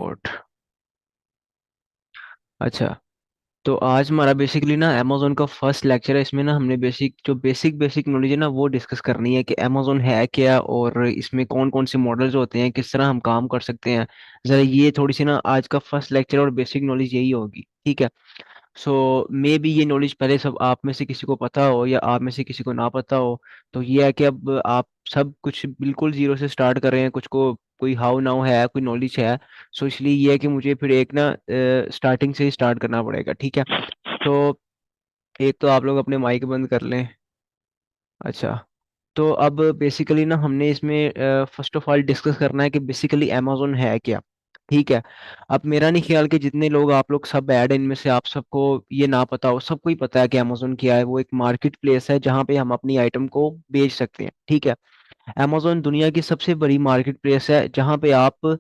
और अच्छा, तो आज हमारा बेसिकली ना अमेजोन का फर्स्ट लेक्चर है। इसमें ना हमने बेसिक बेसिक नॉलेज है ना वो डिस्कस करनी है कि अमेजोन है क्या और इसमें कौन कौन से मॉडल्स होते हैं, किस तरह हम काम कर सकते हैं। जरा ये थोड़ी सी ना आज का फर्स्ट लेक्चर और बेसिक नॉलेज यही होगी, ठीक है। सो मे बी ये नॉलेज पहले सब आप में से किसी को पता हो या आप में से किसी को ना पता हो। तो ये है कि अब आप सब कुछ बिल्कुल जीरो से स्टार्ट कर रहे हैं, कुछ को कोई हाउ नाउ है, कोई नॉलेज है। सो इसलिए ये है कि मुझे फिर एक ना स्टार्टिंग से ही स्टार्ट करना पड़ेगा, ठीक है। तो एक तो आप लोग अपने माइक बंद कर लें। अच्छा, तो अब बेसिकली ना हमने इसमें फर्स्ट ऑफ ऑल डिस्कस करना है कि बेसिकली अमेजोन है क्या, ठीक है। अब मेरा नहीं ख्याल कि जितने लोग आप लोग सब ऐड इनमें से आप सबको ये ना पता हो, सबको ही पता है कि अमेजोन क्या है। वो एक मार्केट प्लेस है जहाँ पे हम अपनी आइटम को बेच सकते हैं, ठीक है। अमेजोन दुनिया की सबसे बड़ी मार्केट प्लेस है जहाँ पे आप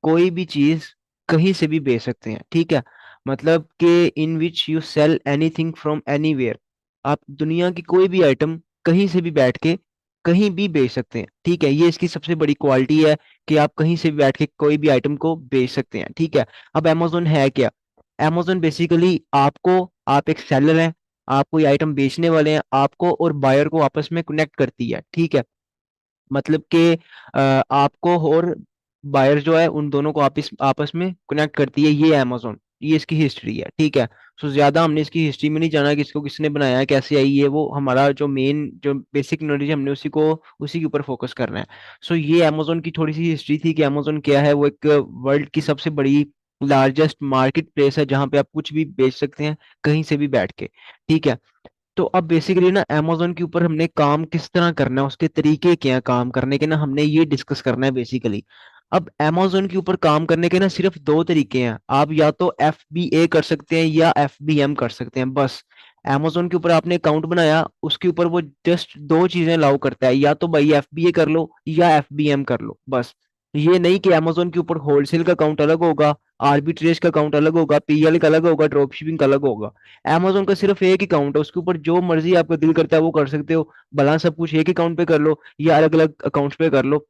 कोई भी चीज कहीं से भी बेच सकते हैं, ठीक है। मतलब कि in which you sell anything from anywhere. आप दुनिया की कोई भी आइटम कहीं से भी बैठ के कहीं भी बेच सकते हैं, ठीक है। ये इसकी सबसे बड़ी क्वालिटी है कि आप कहीं से भी बैठ के कोई भी आइटम को बेच सकते हैं, ठीक है। अब अमेजोन है क्या? अमेजोन बेसिकली आपको, आप एक सेलर हैं, आप कोई आइटम बेचने वाले हैं, आपको और बायर को आपस में कनेक्ट करती है, ठीक है। मतलब कि आपको और बायर जो है उन दोनों को आपस आपस में कनेक्ट करती है ये अमेजोन। ये इसकी हिस्ट्री है, ठीक है। सो ज्यादा हमने इसकी हिस्ट्री में नहीं जाना कि इसको किसने बनाया है, कैसे आई है। वो हमारा जो मेन जो बेसिक नॉलेज हमने उसी के ऊपर फोकस करना है। सो ये अमेजोन की थोड़ी सी हिस्ट्री थी कि अमेजोन क्या है। वो एक वर्ल्ड की सबसे बड़ी लार्जेस्ट मार्केट प्लेस है जहाँ पे आप कुछ भी बेच सकते हैं कहीं से भी बैठ के, ठीक है। तो अब बेसिकली ना अमेजोन के ऊपर हमने काम किस तरह करना है, उसके तरीके क्या हैं काम करने के, ना हमने ये डिस्कस करना है बेसिकली। अब अमेजोन के ऊपर काम करने के ना सिर्फ दो तरीके हैं। आप या तो FBA कर सकते हैं या FBM कर सकते हैं, बस। अमेजोन के ऊपर आपने अकाउंट बनाया, उसके ऊपर वो जस्ट दो चीजें अलाउ करता है, या तो भाई FBA कर लो या FBM कर लो, बस। ये नहीं कि अमेजोन के ऊपर होलसेल का अकाउंट अलग होगा, आर्बिट्रेज का अकाउंट अलग होगा, PL का अलग होगा, ड्रॉप शिपिंग का अलग होगा। अमेजोन का सिर्फ एक ही अकाउंट है, उसके ऊपर जो मर्जी आपका दिल करता है वो कर सकते हो। भला सब कुछ एक ही अकाउंट पे कर लो या अलग अलग अकाउंट्स पे कर लो,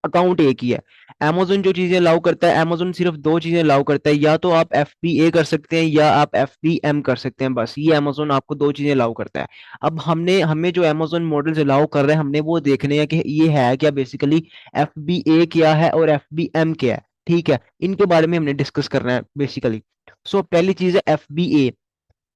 अकाउंट एक ही है। अमेजोन जो चीजें अलाउ करता है, अमेजोन सिर्फ दो चीजें अलाउ करता है, या तो आप FBA कर सकते हैं या आप FBM कर सकते हैं, बस। ये अमेजोन आपको दो चीजें अलाउ करता है। अब हमें जो अमेजोन मॉडल्स अलाउ कर रहे हैं हमने वो देखने हैं कि ये है क्या बेसिकली, FBA क्या है और FBM क्या है, ठीक है। इनके बारे में हमने डिस्कस करना है बेसिकली। सो पहली चीज है FBA।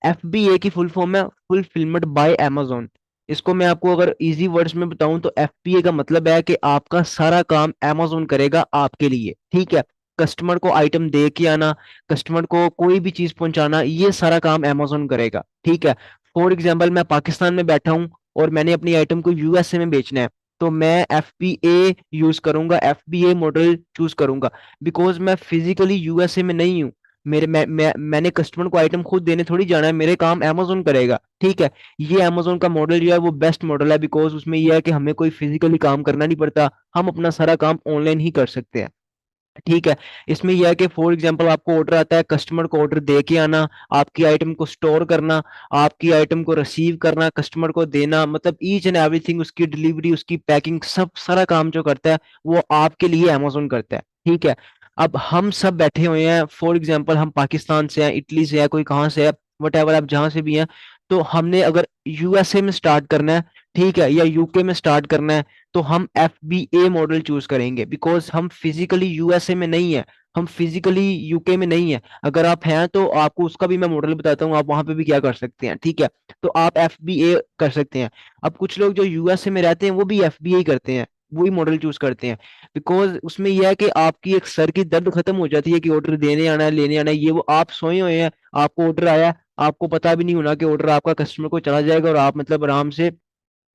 FBA की फुल फॉर्म है फुलफिलमेंट बाय अमेजोन। इसको मैं आपको अगर इजी वर्ड्स में बताऊं तो FBA का मतलब है कि आपका सारा काम अमेजोन करेगा आपके लिए, ठीक है। कस्टमर को आइटम दे के आना, कस्टमर को कोई भी चीज पहुंचाना, ये सारा काम अमेजोन करेगा, ठीक है। फॉर एग्जाम्पल मैं पाकिस्तान में बैठा हूं और मैंने अपनी आइटम को USA में बेचना है, तो मैं FBA यूज करूंगा, FBA मॉडल चूज करूंगा। बिकॉज मैं फिजिकली USA में नहीं हूँ। मैंने कस्टमर को आइटम खुद देने थोड़ी जाना है, मेरे काम अमेजोन करेगा, ठीक है। ये अमेजोन का मॉडल जो है वो बेस्ट मॉडल है, बिकॉज उसमें ये है कि हमें कोई फिजिकली काम करना नहीं पड़ता, हम अपना सारा काम ऑनलाइन ही कर सकते हैं, ठीक है। इसमें यह है कि फॉर एग्जांपल आपको ऑर्डर आता है, कस्टमर को ऑर्डर दे के आना, आपकी आइटम को स्टोर करना, आपकी आइटम को रिसीव करना, कस्टमर को देना, मतलब ईच एंड एवरीथिंग, उसकी डिलीवरी, उसकी पैकिंग, सब सारा काम जो करता है वो आपके लिए अमेजोन करता है, ठीक है। अब हम सब बैठे हुए हैं, फॉर एग्जांपल हम पाकिस्तान से हैं, इटली से है, कोई कहाँ से है, वट एवर, आप जहां से भी हैं। तो हमने अगर USA में स्टार्ट करना है, ठीक है, या UK में स्टार्ट करना है, तो हम FBA मॉडल चूज करेंगे, बिकॉज हम फिजिकली USA में नहीं है, हम फिजिकली UK में नहीं है। अगर आप हैं तो आपको उसका भी मैं मॉडल बताता हूँ, आप वहां पे भी क्या कर सकते हैं, ठीक है। तो आप FBA कर सकते हैं। अब कुछ लोग जो USA में रहते हैं वो भी FBA ही करते हैं, वही मॉडल चूज करते हैं। बिकॉज उसमें यह है कि आपकी एक सर की दर्द खत्म हो जाती है कि ऑर्डर देने आना है, लेने आना है, ये वो। आप सोए हुए हैं, आपको ऑर्डर आया, आपको पता भी नहीं होना कि ऑर्डर आपका कस्टमर को चला जाएगा, और आप मतलब आराम से,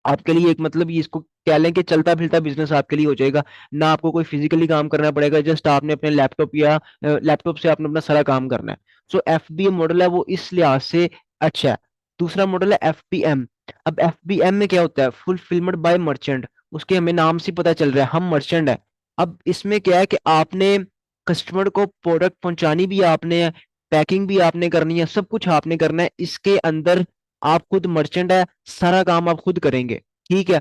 आपके लिए एक मतलब ये इसको कह लें कि चलता फिरता बिजनेस आपके लिए हो जाएगा। ना आपको कोई फिजिकली काम करना पड़ेगा, जस्ट आपने अपने लैपटॉप या लैपटॉप से आपने अपना सारा काम करना है। सो FBA मॉडल है वो इस लिहाज से अच्छा है। दूसरा मॉडल है FBM। अब FBM में क्या होता है, फुलफिलमेंट बाय मर्चेंट। उसके हमें नाम से पता चल रहा है हम मर्चेंट है। अब इसमें क्या है कि आपने कस्टमर को प्रोडक्ट पहुंचानी भी आपने है, पैकिंग भी आपने करनी है, सब कुछ आपने करना है इसके अंदर। आप खुद मर्चेंट है, सारा काम आप खुद करेंगे, ठीक है।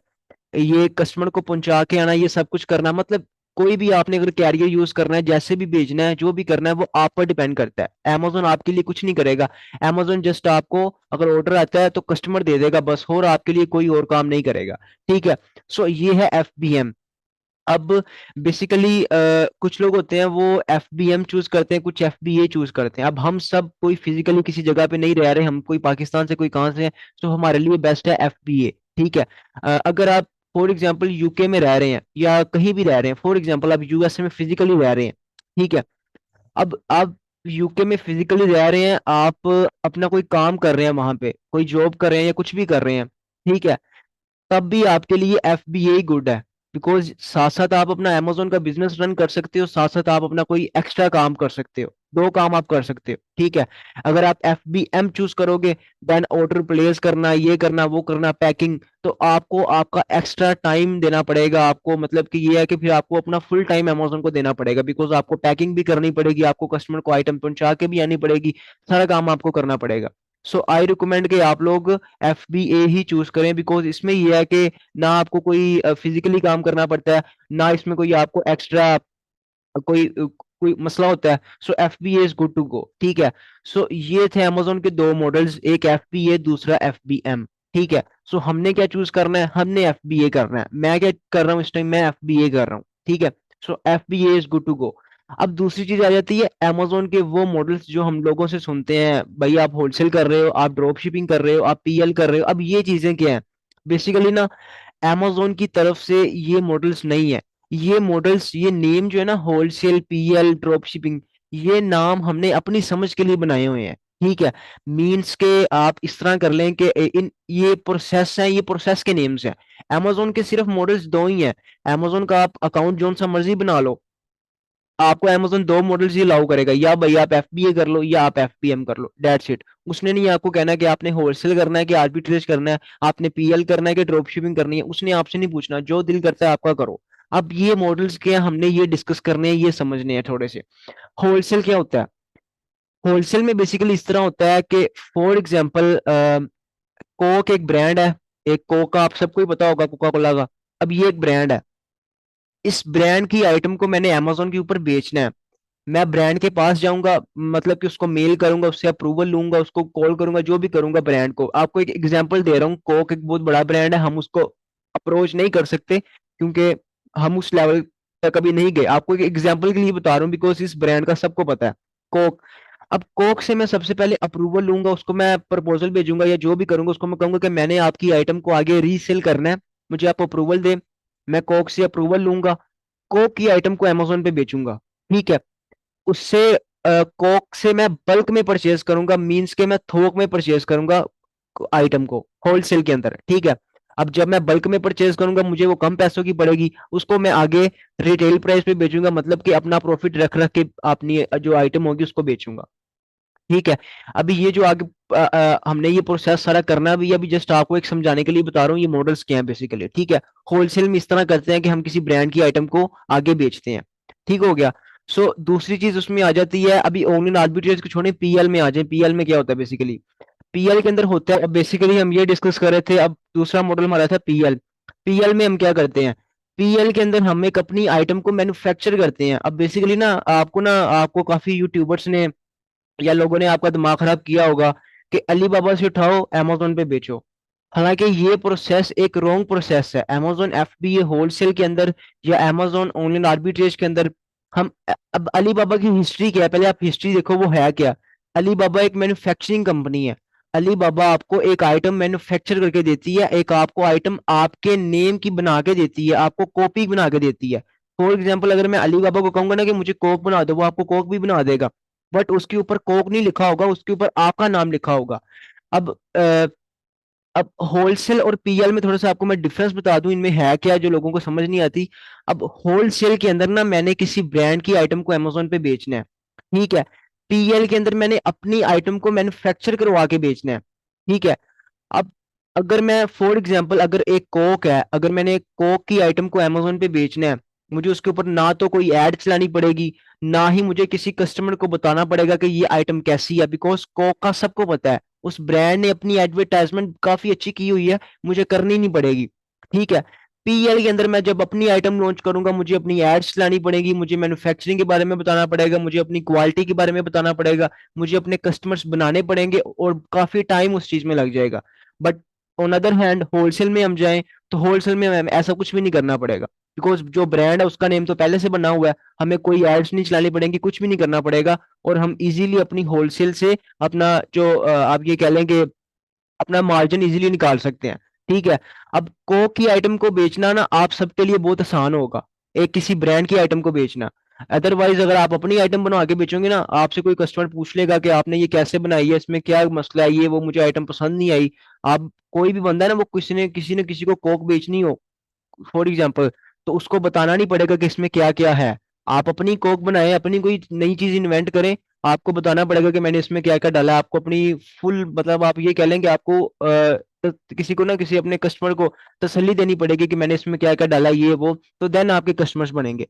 ये कस्टमर को पहुंचा के आना, ये सब कुछ करना, मतलब कोई भी आपने अगर कैरियर यूज करना है, जैसे भी भेजना है, जो भी करना है, वो आप पर डिपेंड करता है। Amazon आपके लिए कुछ नहीं करेगा। Amazon जस्ट आपको अगर ऑर्डर आता है तो कस्टमर दे देगा बस, और आपके लिए कोई और काम नहीं करेगा। ठीक है। सो ये है FBM। अब बेसिकली कुछ लोग होते हैं वो FBM चूज करते हैं, कुछ FBA चूज करते हैं। अब हम सब कोई फिजिकली किसी जगह पे नहीं रह रहे, हम कोई पाकिस्तान से कोई कहाँ से है, तो हमारे लिए बेस्ट है FBA। ठीक है। अगर आप फॉर एग्जांपल यूके में रह रहे हैं या कहीं भी रह रहे हैं, फॉर एग्जांपल आप यूएसए में फिजिकली रह रहे हैं, ठीक है। अब आप यूके में फिजिकली रह रहे हैं, आप अपना कोई काम कर रहे हैं वहां पे, कोई जॉब कर रहे हैं या कुछ भी कर रहे हैं, ठीक है, तब भी आपके लिए FBA गुड है। बिकॉज साथ साथ आप अपना Amazon का बिजनेस रन कर सकते हो, साथ साथ आप अपना कोई एक्स्ट्रा काम कर सकते हो, दो काम आप कर सकते हो। ठीक है। अगर आप FBM चूज करोगे, देन ऑर्डर प्लेस करना, ये करना, वो करना, पैकिंग, तो आपको आपका एक्स्ट्रा टाइम देना पड़ेगा। आपको मतलब कि ये है कि फिर आपको अपना फुल टाइम Amazon को देना पड़ेगा, बिकॉज आपको पैकिंग भी करनी पड़ेगी, आपको कस्टमर को आइटम पहुंचा के भी आनी पड़ेगी, सारा काम आपको करना पड़ेगा। सो आई रिकमेंड कि आप लोग FBA ही चूज करें, बिकॉज इसमें यह है कि ना आपको कोई फिजिकली काम करना पड़ता है, ना इसमें कोई आपको एक्स्ट्रा कोई मसला होता है। So FBA is good to go. ठीक है। सो ये थे Amazon के दो मॉडल्स, एक FBA, दूसरा FBM। ठीक है। सो हमने क्या चूज करना है, हमने FBA करना है। मैं क्या कर रहा हूँ इस टाइम, मैं FBA कर रहा हूँ। ठीक है। So FBA is good to go. अब दूसरी चीज आ जाती है Amazon के वो मॉडल्स जो हम लोगों से सुनते हैं, भाई आप होलसेल कर रहे हो, आप ड्रॉप शिपिंग कर रहे हो, आप PL कर रहे हो। अब ये चीजें क्या है, बेसिकली ना Amazon की तरफ से ये मॉडल्स नहीं है। ये मॉडल्स, ये नेम जो है ना, होलसेल, PL, ड्रॉप शिपिंग, ये नाम हमने अपनी समझ के लिए बनाए हुए हैं। ठीक है। मीन्स के आप इस तरह कर लें कि इन ये प्रोसेस है, ये प्रोसेस के नेम्स हैं। Amazon के सिर्फ मॉडल्स दो ही हैं। Amazon का आप अकाउंट जो सा मर्जी बना लो, आपको Amazon दो मॉडल्स ही अलाउ करेगा, या भाई आप FBA कर लो या आप FBM कर लो, डेट्स इट। उसने नहीं आपको कहना कि आपने होलसेल करना है कि आर्बिट्रेज करना है, आपने PL करना है कि ड्रॉप शिपिंग करनी है, उसने आपसे नहीं पूछना, जो दिल करता है आपका करो। अब ये मॉडल्स क्या हैं, हमने ये डिस्कस करने हैं, ये समझने हैं थोड़े से। होलसेल क्या होता है, होलसेल में बेसिकली इस तरह होता है कि फॉर एग्जाम्पल कोक एक ब्रांड है, एक कोक का आप सबको ही पता होगा, कोका कोला का। अब ये एक ब्रांड है, इस ब्रांड की आइटम को मैंने Amazon के ऊपर बेचना है। मैं ब्रांड के पास जाऊंगा, मतलब कि उसको मेल करूंगा, उससे अप्रूवल लूंगा, उसको कॉल करूंगा, जो भी करूंगा ब्रांड को। आपको एक एग्जांपल दे रहा हूँ, कोक एक बहुत बड़ा ब्रांड है, हम उसको अप्रोच नहीं कर सकते क्योंकि हम उस लेवल तक कभी नहीं गए। आपको एक एग्जांपल के लिए बता रहा हूँ, बिकॉज इस ब्रांड का सबको पता है, कोक। अब कोक से मैं सबसे पहले अप्रूवल लूंगा, उसको मैं प्रपोजल भेजूंगा या जो भी करूंगा, उसको मैं कहूंगा कि मैंने आपकी आइटम को आगे रीसेल करना है, मुझे आप अप्रूवल दें। मैं कोक से अप्रूवल लूंगा, कोक की आइटम को Amazon पे बेचूंगा। ठीक है। उससे कोक से मैं बल्क में परचेज करूंगा, मींस के मैं थोक में परचेज करूंगा आइटम को, होलसेल के अंदर। ठीक है। अब जब मैं बल्क में परचेज करूंगा, मुझे वो कम पैसों की पड़ेगी, उसको मैं आगे रिटेल प्राइस पे बेचूंगा, मतलब कि अपना प्रॉफिट रख रख के अपनी जो आइटम होगी उसको बेचूंगा। ठीक है। अभी ये जो आगे हमने ये प्रोसेस सारा करना भी है, अभी जस्ट आपको एक समझाने के लिए बता रहा हूँ ये मॉडल्स क्या हैं बेसिकली। ठीक है। होलसेल में इस तरह करते हैं कि हम किसी ब्रांड की आइटम को आगे बेचते हैं। ठीक हो गया। सो दूसरी चीज उसमें आ जाती है, अभी ऑनलाइन आर्बिट्रेज को छोड़े, PL में आ जाए। PL में क्या होता है बेसिकली, PL के अंदर होता है, अब बेसिकली हम ये डिस्कस कर रहे थे, अब दूसरा मॉडल हमारा था PL। PL में हम क्या करते हैं, PL के अंदर हम एक अपनी आइटम को मैन्युफैक्चर करते हैं। अब बेसिकली ना आपको काफी यूट्यूबर्स ने या लोगों ने आपका दिमाग खराब किया होगा कि अलीबाबा से उठाओ Amazon पे बेचो। हालांकि ये प्रोसेस एक रॉन्ग प्रोसेस है। Amazon FBA होलसेल के अंदर या Amazon ऑनलाइन आर्बिट्रेज के अंदर हम अब अलीबाबा की हिस्ट्री क्या है, पहले आप हिस्ट्री देखो वो है क्या। अलीबाबा एक मैन्युफैक्चरिंग कंपनी है। अलीबाबा आपको एक आइटम मैन्युफैक्चर करके देती है, एक आपको आइटम आपके नेम की बना के देती है, आपको कॉपी बना के देती है। फॉर एग्जाम्पल अगर मैं अलीबाबा को कहूंगा ना कि मुझे कोक बना दो, वो आपको कोक भी बना देगा, बट उसके ऊपर कोक नहीं लिखा होगा, उसके ऊपर आपका नाम लिखा होगा। अब अब होलसेल और PL में थोड़ा सा आपको मैं डिफरेंस बता दूं, इनमें है क्या जो लोगों को समझ नहीं आती। अब होलसेल के अंदर ना मैंने किसी ब्रांड की आइटम को Amazon पे बेचना है। ठीक है। PL के अंदर मैंने अपनी आइटम को मैन्युफैक्चर करवा के बेचना है। ठीक है। अब अगर मैं फॉर एग्जांपल अगर एक कोक है, अगर मैंने एक कोक की आइटम को Amazon पे बेचना है, मुझे उसके ऊपर ना तो कोई एड चलानी पड़ेगी, ना ही मुझे किसी कस्टमर को बताना पड़ेगा कि ये आइटम कैसी है, बिकॉज कोक का सबको पता है, उस ब्रांड ने अपनी एडवर्टाइजमेंट काफी अच्छी की हुई है, मुझे करनी नहीं पड़ेगी। ठीक है। पीएल के अंदर मैं जब अपनी आइटम लॉन्च करूंगा, मुझे अपनी एड्स लानी पड़ेगी, मुझे मैन्युफैक्चरिंग के बारे में बताना पड़ेगा, मुझे अपनी क्वालिटी के बारे में बताना पड़ेगा, मुझे अपने कस्टमर्स बनाने पड़ेंगे और काफी टाइम उस चीज में लग जाएगा। But on other hand wholesale में हम जाएं तो होलसेल में हमें ऐसा कुछ भी नहीं करना पड़ेगा, बिकॉज जो ब्रांड है उसका नेम तो पहले से बना हुआ है, हमें कोई एड्स नहीं चलानी पड़ेंगी, कुछ भी नहीं करना पड़ेगा, और हम इजीली अपनी होलसेल से अपना जो आप ये कह लें कि अपना मार्जिन इजीली निकाल सकते हैं। ठीक है। अब कोक की आइटम को बेचना ना आप सबके लिए बहुत आसान होगा, एक किसी ब्रांड की आइटम को बेचना। अदरवाइज अगर आप अपनी आइटम बनवा के बेचोगे ना, आपसे कोई कस्टमर पूछ लेगा कि आपने ये कैसे बनाई है, इसमें क्या मसला है, ये वो मुझे आइटम पसंद नहीं आई। आप कोई भी बंदा है ना, वो किसी ने किसी को कोक बेचनी हो फॉर एग्जाम्पल, तो उसको बताना नहीं पड़ेगा कि इसमें क्या क्या है। आप अपनी कोक बनाएं, अपनी कोई नई चीज इन्वेंट करें, आपको बताना पड़ेगा कि मैंने इसमें क्या क्या डाला है। आपको अपनी फुल मतलब आप ये कह लें कि आपको किसी को ना किसी अपने कस्टमर को तसल्ली देनी पड़ेगी कि मैंने इसमें क्या क्या डाला है, ये वो, तो देन आपके कस्टमर्स बनेंगे।